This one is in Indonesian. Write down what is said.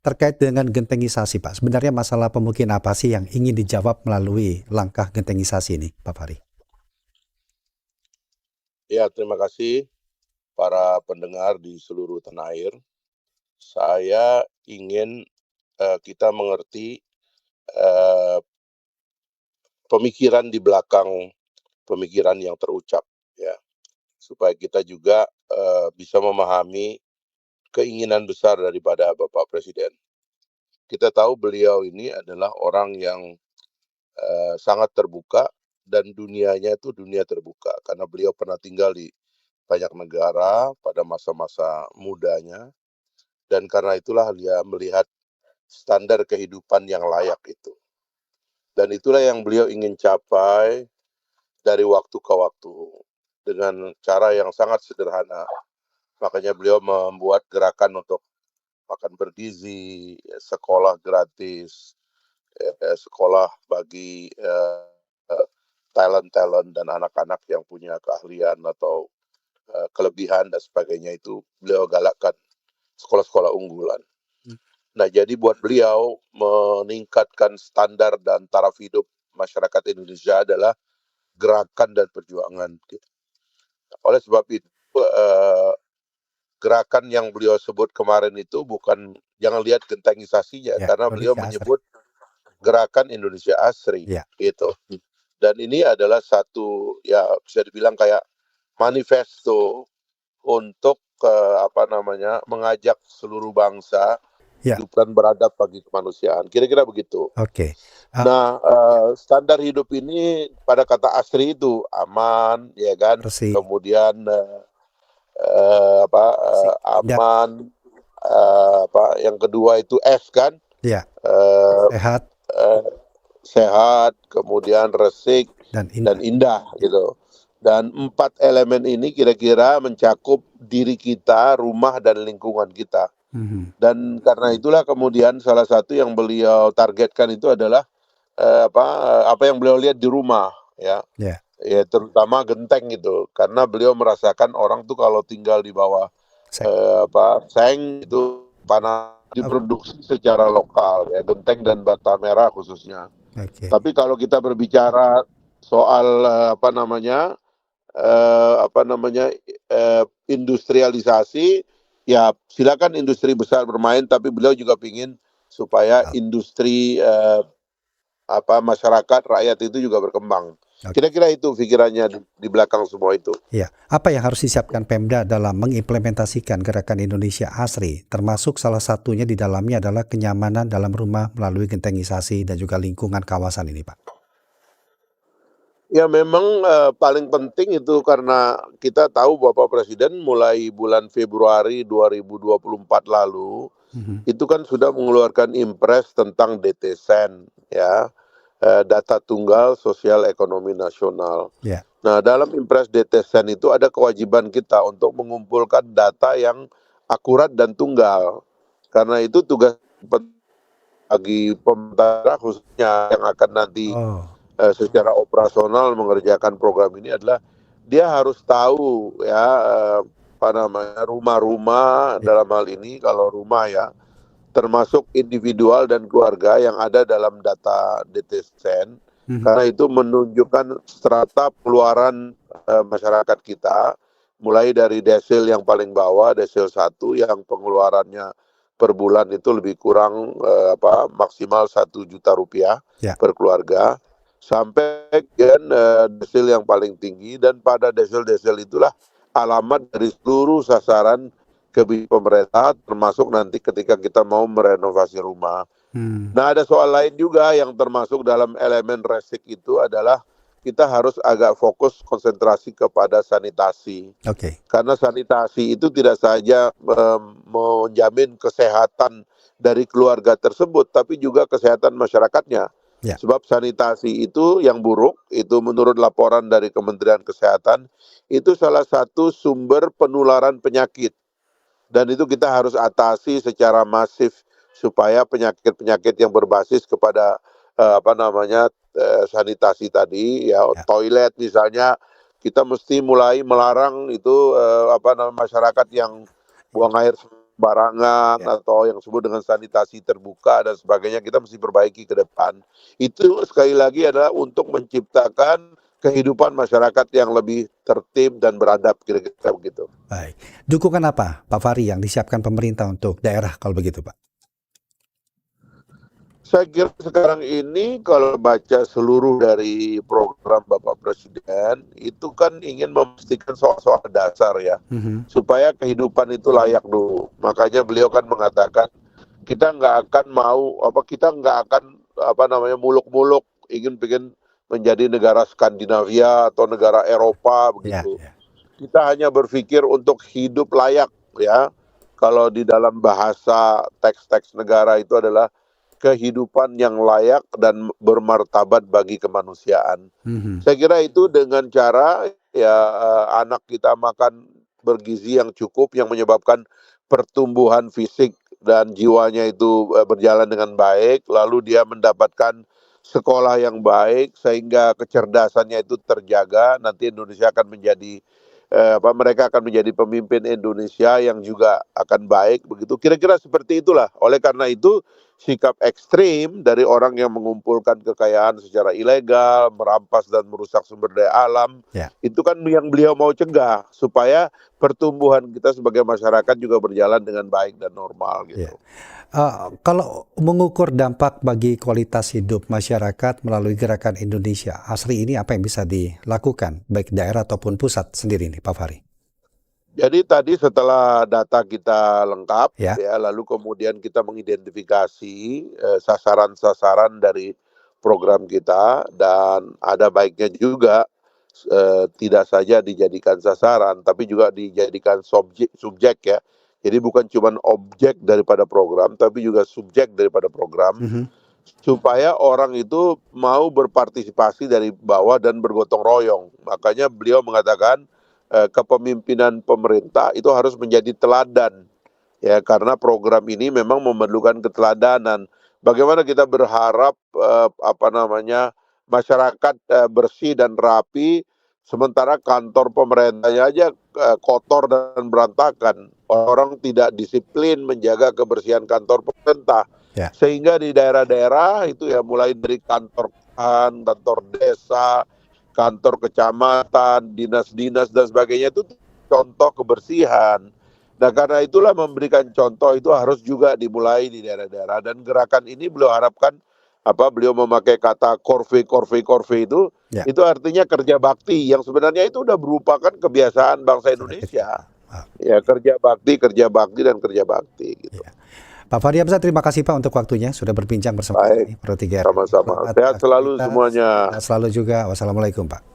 Terkait dengan gentengisasi, Pak, sebenarnya masalah pemukiman apa sih yang ingin dijawab melalui langkah gentengisasi ini, Pak Fahri? Ya, terima kasih para pendengar di seluruh tanah air. Saya ingin kita mengerti pemikiran di belakang pemikiran yang terucap, ya, supaya kita juga bisa memahami keinginan besar daripada Bapak Presiden. Kita tahu beliau ini adalah orang yang sangat terbuka dan dunianya itu dunia terbuka karena beliau pernah tinggal di banyak negara pada masa-masa mudanya dan karena itulah dia melihat standar kehidupan yang layak itu. Dan itulah yang beliau ingin capai dari waktu ke waktu dengan cara yang sangat sederhana. Makanya beliau membuat gerakan untuk makan bergizi, sekolah gratis, sekolah bagi talent-talent dan anak-anak yang punya keahlian atau kelebihan dan sebagainya itu beliau galakkan sekolah-sekolah unggulan. Nah, jadi buat beliau meningkatkan standar dan taraf hidup masyarakat Indonesia adalah gerakan dan perjuangan. Oleh sebab itu, gerakan yang beliau sebut kemarin itu bukan, jangan lihat gentengisasinya, Ya, karena beliau Indonesia Asri. menyebut gerakan Indonesia Asri, Ya. gitu. Dan ini adalah satu, ya bisa dibilang kayak manifesto untuk mengajak seluruh bangsa Ya. hidup dan beradab bagi kemanusiaan. Kira-kira begitu. Oke. Nah, standar hidup ini pada kata Asri itu aman, ya kan? Bersih. Kemudian Bersih. aman, yang kedua itu S kan? Ya. Sehat sehat, kemudian resik dan dan indah gitu. Dan 4 elemen ini kira-kira mencakup diri kita, rumah dan lingkungan kita. Dan karena itulah kemudian salah satu yang beliau targetkan itu adalah apa yang beliau lihat di rumah, ya. Ya. Ya terutama genteng gitu. Karena beliau merasakan orang tuh kalau tinggal di bawah seng itu panah diproduksi secara lokal, ya, genteng dan bata merah khususnya. Oke. Tapi kalau kita berbicara soal industrialisasi, ya silakan industri besar bermain, tapi beliau juga ingin supaya industri masyarakat rakyat itu juga berkembang. Kira-kira itu pikirannya di belakang semua itu. Ya, apa yang harus disiapkan Pemda dalam mengimplementasikan gerakan Indonesia Asri, termasuk salah satunya di dalamnya adalah kenyamanan dalam rumah melalui gentengisasi dan juga lingkungan kawasan ini, Pak? Ya memang paling penting itu karena kita tahu Bapak Presiden mulai bulan Februari 2024 lalu itu kan sudah mengeluarkan impres tentang DTSEN, ya, data tunggal sosial ekonomi nasional. Ya. Nah, dalam impres DTSEN itu ada kewajiban kita untuk mengumpulkan data yang akurat dan tunggal. Karena itu tugas bagi pemerintah khususnya yang akan nanti secara operasional mengerjakan program ini adalah dia harus tahu, ya, rumah-rumah dalam hal ini kalau rumah, ya, termasuk individual dan keluarga yang ada dalam data DTSEN, karena itu menunjukkan strata pengeluaran masyarakat kita, mulai dari desil yang paling bawah, desil 1 yang pengeluarannya per bulan itu lebih kurang maksimal 1 juta rupiah per keluarga, sampai desil yang paling tinggi, dan pada desil-desil itulah alamat dari seluruh sasaran kebijakan pemerintah, termasuk nanti ketika kita mau merenovasi rumah. Nah, ada soal lain juga yang termasuk dalam elemen resik itu adalah kita harus agak fokus konsentrasi kepada sanitasi. Karena sanitasi itu tidak saja menjamin kesehatan dari keluarga tersebut, tapi juga kesehatan masyarakatnya. Sebab sanitasi itu yang buruk, itu menurut laporan dari Kementerian Kesehatan, itu salah satu sumber penularan penyakit. Dan itu kita harus atasi secara masif supaya penyakit-penyakit yang berbasis kepada sanitasi tadi, ya, toilet misalnya, kita mesti mulai melarang itu masyarakat yang buang air sembarangan Ya. atau yang disebut dengan sanitasi terbuka dan sebagainya, kita mesti perbaiki ke depan. Itu sekali lagi adalah untuk menciptakan kehidupan masyarakat yang lebih tertib dan beradab, kira-kira begitu. Baik. Dukungan apa, Pak Fahri, yang disiapkan pemerintah untuk daerah kalau begitu, Pak? Saya kira sekarang ini kalau baca seluruh dari program Bapak Presiden, itu kan ingin memastikan soal-soal dasar ya, supaya kehidupan itu layak dulu. Makanya beliau kan mengatakan, kita nggak akan kita nggak akan muluk-muluk ingin menjadi negara Skandinavia atau negara Eropa Ya, begitu. ya. Kita hanya berpikir untuk hidup layak ya. Kalau di dalam bahasa teks-teks negara itu adalah kehidupan yang layak dan bermartabat bagi kemanusiaan. Saya kira itu dengan cara ya anak kita makan bergizi yang cukup yang menyebabkan pertumbuhan fisik dan jiwanya itu berjalan dengan baik, lalu dia mendapatkan sekolah yang baik sehingga kecerdasannya itu terjaga, nanti Indonesia akan menjadi mereka akan menjadi pemimpin Indonesia yang juga akan baik begitu. Kira-kira seperti itulah. Oleh karena itu sikap ekstrim dari orang yang mengumpulkan kekayaan secara ilegal, merampas dan merusak sumber daya alam, Ya. itu kan yang beliau mau cegah supaya pertumbuhan kita sebagai masyarakat juga berjalan dengan baik dan normal gitu. Ya. Kalau mengukur dampak bagi kualitas hidup masyarakat melalui gerakan Indonesia Asri ini, apa yang bisa dilakukan baik daerah ataupun pusat sendiri nih, Pak Fahri? Jadi tadi setelah data kita lengkap Ya. ya, lalu kemudian kita mengidentifikasi sasaran-sasaran dari program kita, dan ada baiknya juga tidak saja dijadikan sasaran tapi juga dijadikan subjek ya. Jadi bukan cuma objek daripada program tapi juga subjek daripada program, supaya orang itu mau berpartisipasi dari bawah dan bergotong royong. Makanya beliau mengatakan kepemimpinan pemerintah itu harus menjadi teladan ya, karena program ini memang memerlukan keteladanan. Bagaimana kita berharap masyarakat bersih dan rapi, sementara kantor pemerintahnya aja kotor dan berantakan. Orang tidak disiplin menjaga kebersihan kantor pemerintah. Ya. Sehingga di daerah-daerah itu ya, mulai dari kantor kantor desa, kantor kecamatan, dinas-dinas dan sebagainya, itu contoh kebersihan. Nah, karena itulah memberikan contoh itu harus juga dimulai di daerah-daerah, dan gerakan ini beliau harapkan beliau memakai kata korve itu, Ya. itu artinya kerja bakti yang sebenarnya itu udah merupakan kebiasaan bangsa Indonesia. Ya, kerja bakti dan kerja bakti gitu. Ya. Pak Fahri Hamzah, terima kasih Pak untuk waktunya sudah berbincang bersama kami. Baik, sama-sama. Sehat selalu semuanya. Sehat selalu juga. Wassalamualaikum Pak.